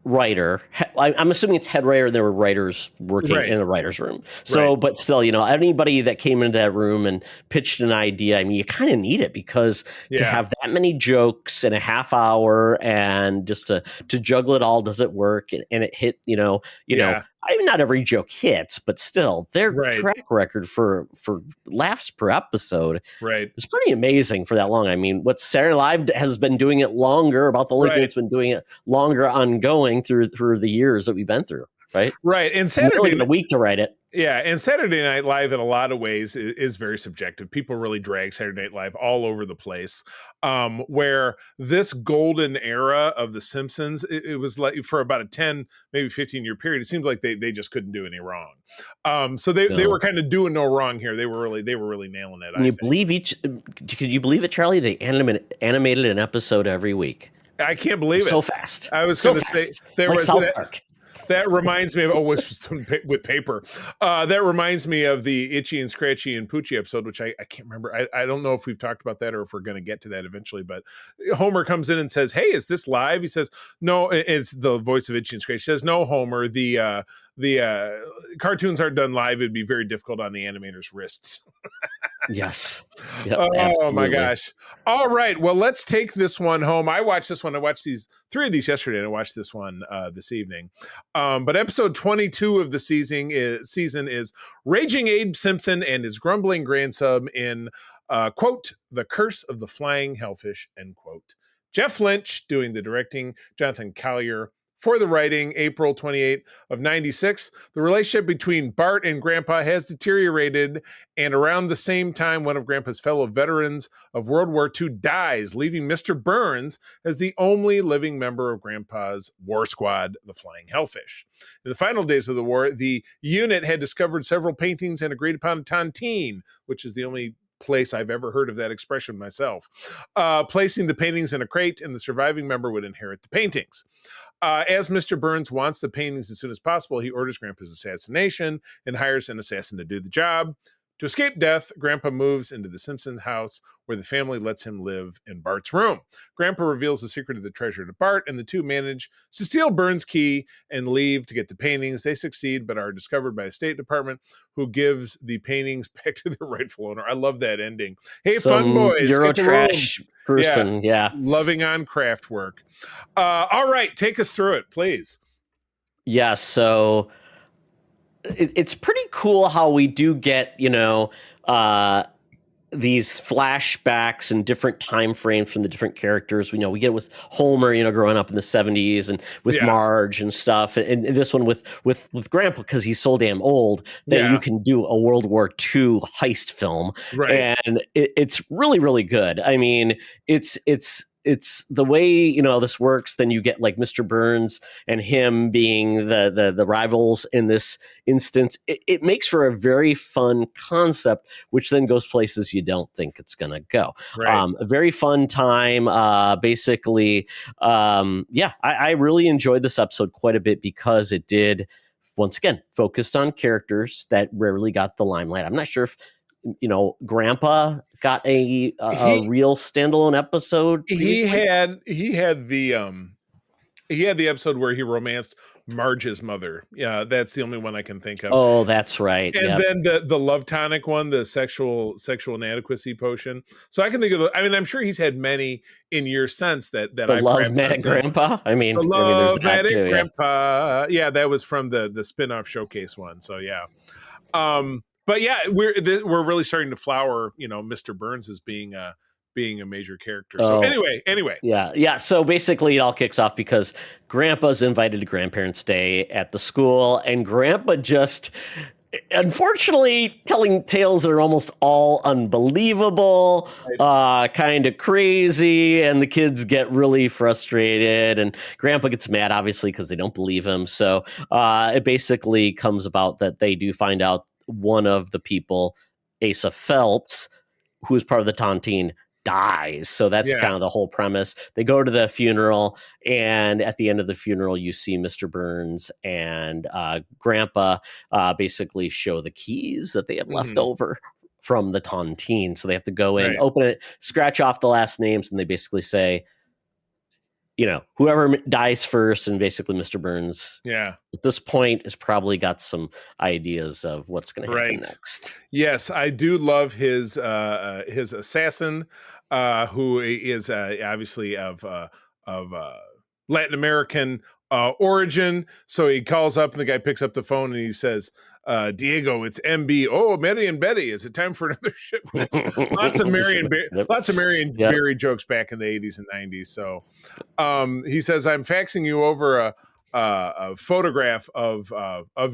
Speaker 2: writer, I'm assuming it's head writer. There were writers working in a writer's room. So, but still, anybody that came into that room and pitched an idea, I mean, you kind of need it because to have that many jokes in a half hour and just to juggle it all, does it work? And it hit, I mean, not every joke hits, but still, their track record for laughs per episode is pretty amazing for that long. I mean, what Saturday Night Live has been doing it longer, about the only thing that's been doing it longer ongoing through the years that we've been through. Right.
Speaker 1: And Saturday
Speaker 2: Night, a week to write it.
Speaker 1: Yeah, and Saturday Night Live in a lot of ways is very subjective. People really drag Saturday Night Live all over the place. Where this golden era of The Simpsons, it was like for about a 10, maybe 15-year period, it seems like they just couldn't do any wrong. So they were kind of doing no wrong here. They were really nailing it.
Speaker 2: Could you believe it, Charlie? They animated an episode every week.
Speaker 1: I can't believe it.
Speaker 2: So fast.
Speaker 1: I was going to say there was
Speaker 2: South Park.
Speaker 1: That reminds me of was with paper. That reminds me of the Itchy and Scratchy and Poochie episode, which I can't remember. I don't know if we've talked about that or if we're going to get to that eventually. But Homer comes in and says, "Hey, is this live?" He says, "No." It's the voice of Itchy and Scratchy. He says, "No, Homer. The cartoons aren't done live. It'd be very difficult on the animator's wrists."
Speaker 2: Yes. Yep,
Speaker 1: oh
Speaker 2: absolutely.
Speaker 1: My gosh. All right. Well, let's take this one home. I watched this one. I watched three of these yesterday, and I watched this one this evening. But episode 22 of the season is Raging Abe Simpson and his grumbling grandson in quote, The Curse of the Flying Hellfish, end quote. Jeff Lynch doing the directing, Jonathan Collier For the writing, April 28 of 96, the relationship between Bart and Grandpa has deteriorated, and around the same time, one of Grandpa's fellow veterans of World War II dies, leaving Mr. Burns as the only living member of Grandpa's war squad, the Flying Hellfish. In the final days of the war, the unit had discovered several paintings and agreed upon a tontine, which is the only place I've ever heard of that expression myself, placing the paintings in a crate, and the surviving member would inherit the paintings. As Mr. Burns wants the paintings as soon as possible, he orders Grandpa's assassination and hires an assassin to do the job. To escape death, Grandpa moves into the Simpsons house, where the family lets him live in Bart's room. Grandpa reveals the secret of the treasure to Bart, and the two manage to steal Burns' key and leave to get the paintings. They succeed, but are discovered by the State Department, who gives the paintings back to their rightful owner. I love that ending. Hey, fun boys,
Speaker 2: Eurotrash person, yeah.
Speaker 1: Loving on craft work. All right, take us through it, please.
Speaker 2: Yeah, so it's pretty cool how we do get, these flashbacks and different time frames from the different characters. We get with Homer, growing up in the 70s, and with Marge and stuff, and this one with Grandpa, because he's so damn old that you can do a World War II heist film,
Speaker 1: right?
Speaker 2: And it's really, really good. I mean, it's the way this works. Then you get like Mr. Burns and him being the rivals in this instance. It makes for a very fun concept, which then goes places you don't think it's gonna go.
Speaker 1: Right.
Speaker 2: A very fun time. Basically, I really enjoyed this episode quite a bit because it did, once again, focused on characters that rarely got the limelight. I'm not sure if Grandpa got a real standalone episode. Previously.
Speaker 1: He had the episode where he romanced Marge's mother. Yeah, that's the only one I can think of.
Speaker 2: Oh, that's right.
Speaker 1: And then the love tonic one, the sexual inadequacy potion. So I can think of. I mean, I'm sure he's had many in years since that
Speaker 2: the
Speaker 1: I
Speaker 2: Love-Matic Grandpa. I mean,
Speaker 1: the Love-Matic
Speaker 2: too,
Speaker 1: Grandpa. Yeah, that was from the spin-off showcase one. So yeah. But yeah, we're really starting to flower, Mr. Burns as being a major character. So anyway.
Speaker 2: Yeah. So basically it all kicks off because Grandpa's invited to Grandparents' Day at the school, and Grandpa just, unfortunately, telling tales that are almost all unbelievable, kind of crazy, and the kids get really frustrated, and Grandpa gets mad, obviously, because they don't believe him. So it basically comes about that they do find out one of the people, Asa Phelps, who is part of the tontine, dies. So that's kind of the whole premise. They go to the funeral, and at the end of the funeral, you see Mr. Burns and Grandpa basically show the keys that they have left over from the tontine. So they have to go in, open it, scratch off the last names, and they basically say, whoever dies first, and basically Mr. Burns, at this point, has probably got some ideas of what's going to happen next.
Speaker 1: Yes, I do love his assassin, who is obviously of Latin American origin. So he calls up, and the guy picks up the phone, and he says, Diego, it's MB. Oh, Mary and Betty, is it time for another shipment? Lots of Mary and Barry jokes back in the 80s and 90s. So he says, I'm faxing you over a photograph of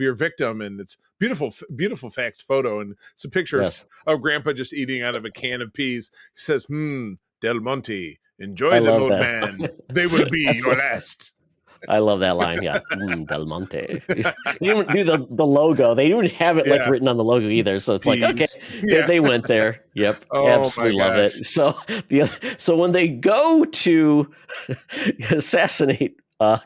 Speaker 1: your victim, and it's beautiful faxed photo, and it's a picture of Grandpa just eating out of a can of peas. He says, Del Monte, enjoy them, old man. They will be your last.
Speaker 2: I love that line. Yeah. Del Monte. They didn't do the logo. They didn't have it written on the logo either. So it's like, okay, they went there. Yep. Absolutely love it. So when they go to assassinate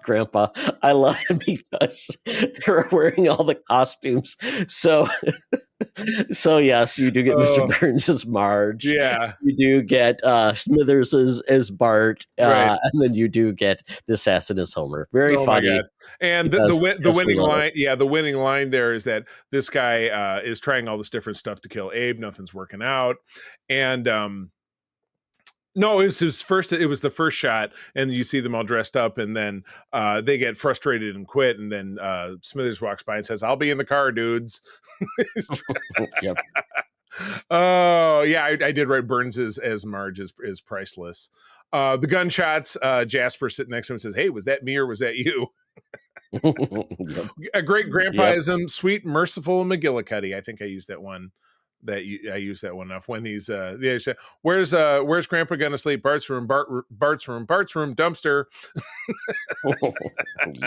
Speaker 2: Grandpa, I love it because they're wearing all the costumes. So yes, you do get Mr. Burns as Marge.
Speaker 1: Yeah.
Speaker 2: You do get Smithers as Bart. And then you do get the assassin as Homer. Very funny. My God.
Speaker 1: And the winning line, the winning line there is that this guy is trying all this different stuff to kill Abe. Nothing's working out. And no, it was the first shot, and you see them all dressed up, and then they get frustrated and quit, and then Smithers walks by and says, I'll be in the car, dudes.
Speaker 2: Yep.
Speaker 1: Oh, yeah, I did write Burns as Marge is priceless. The gunshots, Jasper sitting next to him says, hey, was that me or was that you?
Speaker 2: Yep.
Speaker 1: A great
Speaker 2: Yep.
Speaker 1: grandpaism, sweet, merciful, and McGillicuddy. I think I used that one. I used that one enough when he's they say, where's Grandpa gonna sleep? Bart's room, Bart's room, Bart's room, dumpster.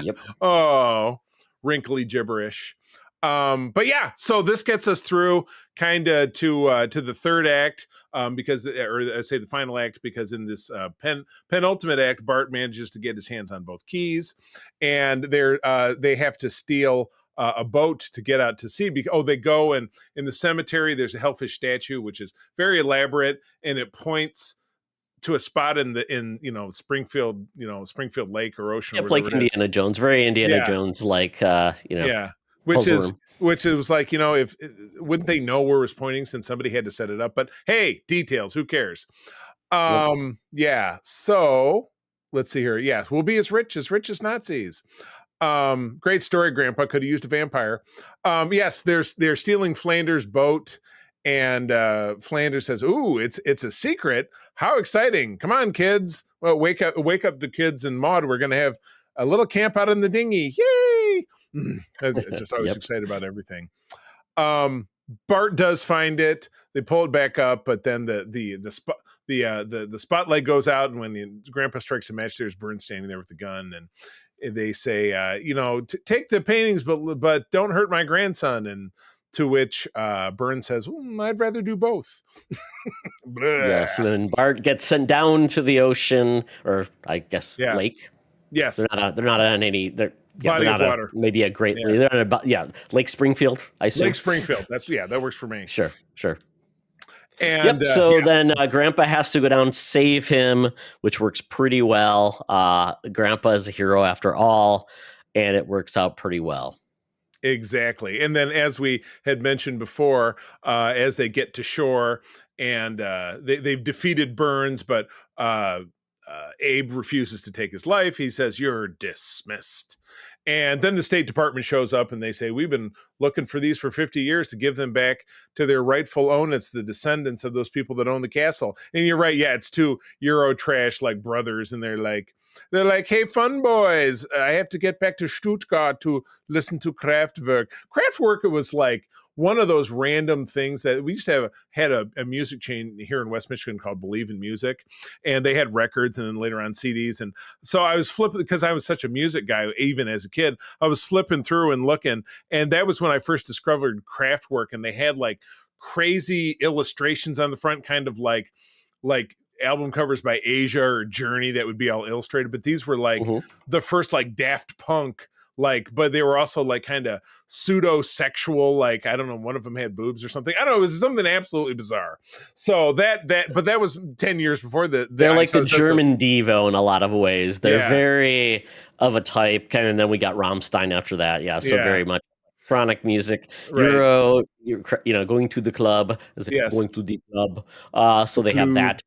Speaker 2: Yep.
Speaker 1: Oh, wrinkly gibberish. But yeah, so this gets us through kind of to the third act, because, or I say the final act, because in this penultimate act, Bart manages to get his hands on both keys, and they have to steal a boat to get out to sea. They go, and in the cemetery there's a hellfish statue, which is very elaborate, and it points to a spot in Springfield Lake or ocean or
Speaker 2: Yep, like
Speaker 1: whatever it is.
Speaker 2: Indiana Jones, very Indiana
Speaker 1: Yeah,
Speaker 2: Jones, like
Speaker 1: yeah. Which
Speaker 2: puzzle
Speaker 1: is
Speaker 2: room.
Speaker 1: which it was like, if wouldn't they know where it was pointing since somebody had to set it up? But hey, details, who cares?
Speaker 2: Yep.
Speaker 1: Yeah. So let's see here. Yeah, we'll be as rich as Nazis. Great story, Grandpa. Could have used a vampire. Yes, they're stealing Flanders' boat, and Flanders says, "Ooh, it's a secret. How exciting! Come on, kids. Well, wake up the kids and Maud. We're gonna have a little camp out in the dinghy. Yay!" I'm just always
Speaker 2: Yep.
Speaker 1: excited about everything. Um, Bart does find it. They pull it back up, but then the spotlight goes out, and when the Grandpa strikes a match, there's Burns standing there with the gun, and they say, take the paintings, but don't hurt my grandson. And to which Burns says, I'd rather do both.
Speaker 2: Yes. And then Bart gets sent down to the ocean, or I guess
Speaker 1: Yeah.
Speaker 2: lake.
Speaker 1: Yes.
Speaker 2: They're not on any.
Speaker 1: Body of water.
Speaker 2: Maybe a great.
Speaker 1: Yeah.
Speaker 2: They're on Lake Springfield. I assume.
Speaker 1: Lake Springfield. That works for me.
Speaker 2: Sure.
Speaker 1: And
Speaker 2: yep. So then Grandpa has to go down, save him, which works pretty well. Grandpa is a hero after all, and it works out pretty well.
Speaker 1: Exactly. And then, as we had mentioned before, as they get to shore, and they've defeated Burns, but Abe refuses to take his life. He says, "You're dismissed." And then the State Department shows up, and they say, "We've been looking for these for 50 years to give them back to their rightful own. It's the descendants of those people that own the castle." And you're right. Yeah, it's two Euro trash like brothers, and they're like, "Hey, fun boys, I have to get back to Stuttgart to listen to Kraftwerk." Kraftwerk, it was like one of those random things that we used to had a music chain here in West Michigan called Believe in Music, and they had records and then later on CDs. And so I was flipping, because I was such a music guy, even as a kid, I was flipping through and looking, and that was when I first discovered Kraftwerk, and they had like crazy illustrations on the front, kind of like album covers by Asia or Journey that would be all illustrated, but these were like the first like Daft Punk, but they were also like kind of pseudo sexual, like I don't know, one of them had boobs or something. I don't know, it was something absolutely bizarre. So but that was 10 years before they're
Speaker 2: like the German Devo in a lot of ways. They're very of a type, kind of, and then we got Rammstein after that. Yeah, so very much electronic music,
Speaker 1: right.
Speaker 2: Euro, going to the club, going to the club. So they have that.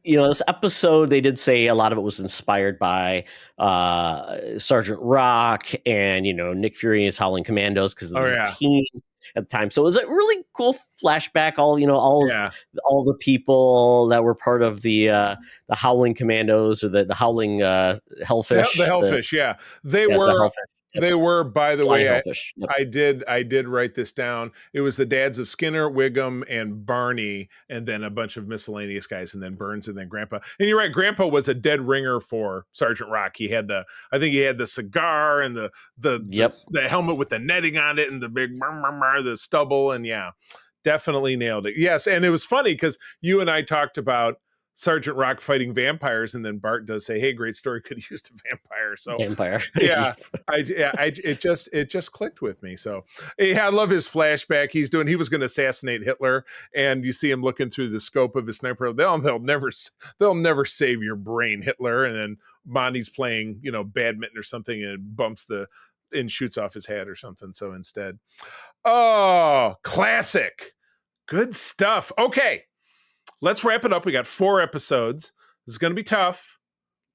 Speaker 2: This episode, they did say a lot of it was inspired by Sergeant Rock and Nick Fury and his Howling Commandos, because of the team at the time. So it was a really cool flashback. All the people that were part of the Howling Commandos, or the Howling Hellfish.
Speaker 1: The Hellfish, They were, by the way, I did write this down. It was the dads of Skinner, Wiggum, and Barney, and then a bunch of miscellaneous guys, and then Burns, and then Grandpa. And you're right, Grandpa was a dead ringer for Sergeant Rock. I think he had the cigar and the helmet with the netting on it, and the big the stubble, and definitely nailed it. Yes, and it was funny because you and I talked about Sergeant Rock fighting vampires, and then Bart does say, "Hey, great story, could have used a vampire." So
Speaker 2: vampire.
Speaker 1: It just clicked with me. So I love his flashback. He was going to assassinate Hitler, and you see him looking through the scope of his sniper. They'll never save your brain, Hitler. And then Monty's playing badminton or something, and bumps and shoots off his hat or something. So instead, classic, good stuff. Okay. Let's wrap it up. We got 4 episodes. This is going to be tough.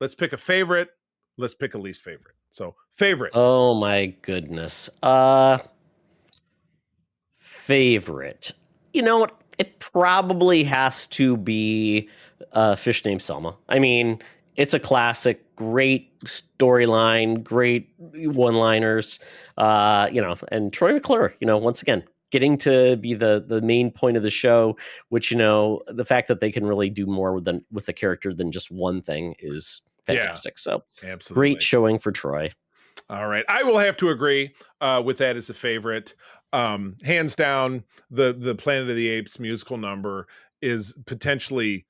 Speaker 1: Let's pick a favorite. Let's pick a least favorite. So, favorite.
Speaker 2: Oh my goodness. Favorite. You know what? It probably has to be Fish Named Selma. I mean, it's a classic. great storyline, great one-liners, and Troy McClure, once again, getting to be the main point of the show, which, the fact that they can really do more with the character than just one thing is fantastic. So great
Speaker 1: Absolutely.
Speaker 2: showing for Troy.
Speaker 1: All right. I will have to agree with that as a favorite. Hands down, the Planet of the Apes musical number is potentially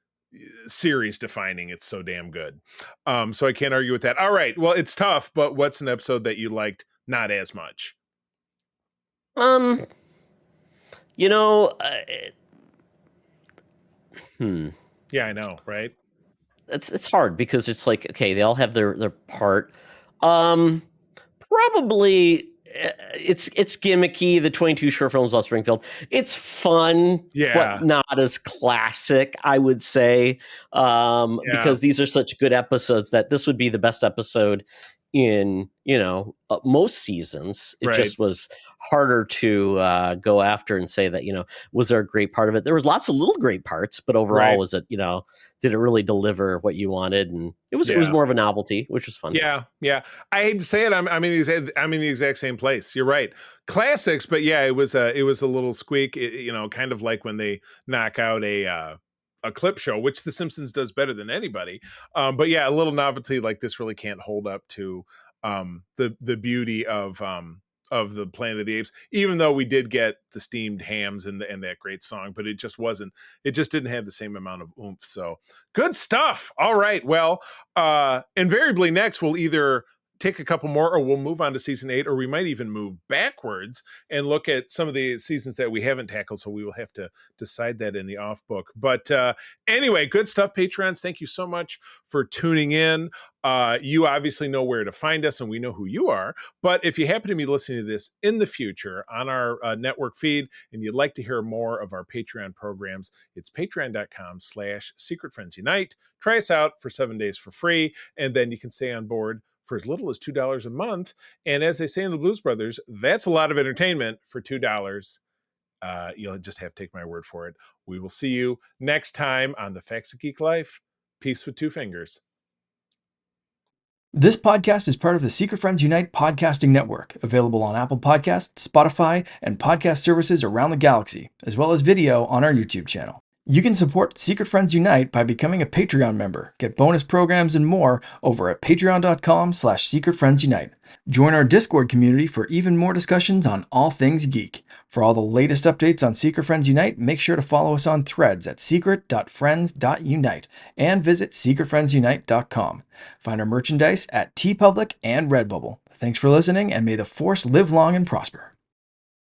Speaker 1: series defining. It's so damn good. So I can't argue with that. All right. Well, it's tough, but what's an episode that you liked not as much?
Speaker 2: Um, you know,
Speaker 1: Yeah, I know, right?
Speaker 2: it's hard because it's like, okay, they all have their part. Probably it's gimmicky. The 22 short films about Springfield. It's fun,
Speaker 1: Yeah.
Speaker 2: but not as classic, I would say, because these are such good episodes that this would be the best episode in most seasons. It just was harder to go after and say that was there a great part of it. There was lots of little great parts, but overall was it did it really deliver what you wanted? And it was more of a novelty, which was fun.
Speaker 1: Yeah. I hate to say it. I'm in the exact same place. You're right. Classics, but yeah, it was a little squeak. Kind of like when they knock out a clip show, which The Simpsons does better than anybody. But yeah, a little novelty like this really can't hold up to the beauty of the Planet of the Apes, even though we did get the steamed hams and that great song, but it just didn't have the same amount of oomph. So good stuff. All right. Well, invariably next we'll either take a couple more or we'll move on to season 8, or we might even move backwards and look at some of the seasons that we haven't tackled. So we will have to decide that in the off book. But anyway, good stuff, Patreons. Thank you so much for tuning in. You obviously know where to find us and we know who you are. But if you happen to be listening to this in the future on our network feed and you'd like to hear more of our Patreon programs, it's patreon.com/secretfriendsunite. Try us out for 7 days for free, and then you can stay on board for as little as $2 a month. And as they say in the Blues Brothers, that's a lot of entertainment for $2. You'll just have to take my word for it. We will see you next time on the Facts of Geek Life. Peace with 2 fingers.
Speaker 3: This podcast is part of the Secret Friends Unite podcasting network, available on Apple Podcasts, Spotify, and podcast services around the galaxy, as well as video on our YouTube channel. You can support Secret Friends Unite by becoming a Patreon member, get bonus programs and more over at patreon.com/secretfriendsunite. Join our Discord community for even more discussions on all things geek. For all the latest updates on Secret Friends Unite, make sure to follow us on Threads at secret.friends.unite and visit secretfriendsunite.com. Find our merchandise at TeePublic and Redbubble. Thanks for listening, and may the Force live long and prosper.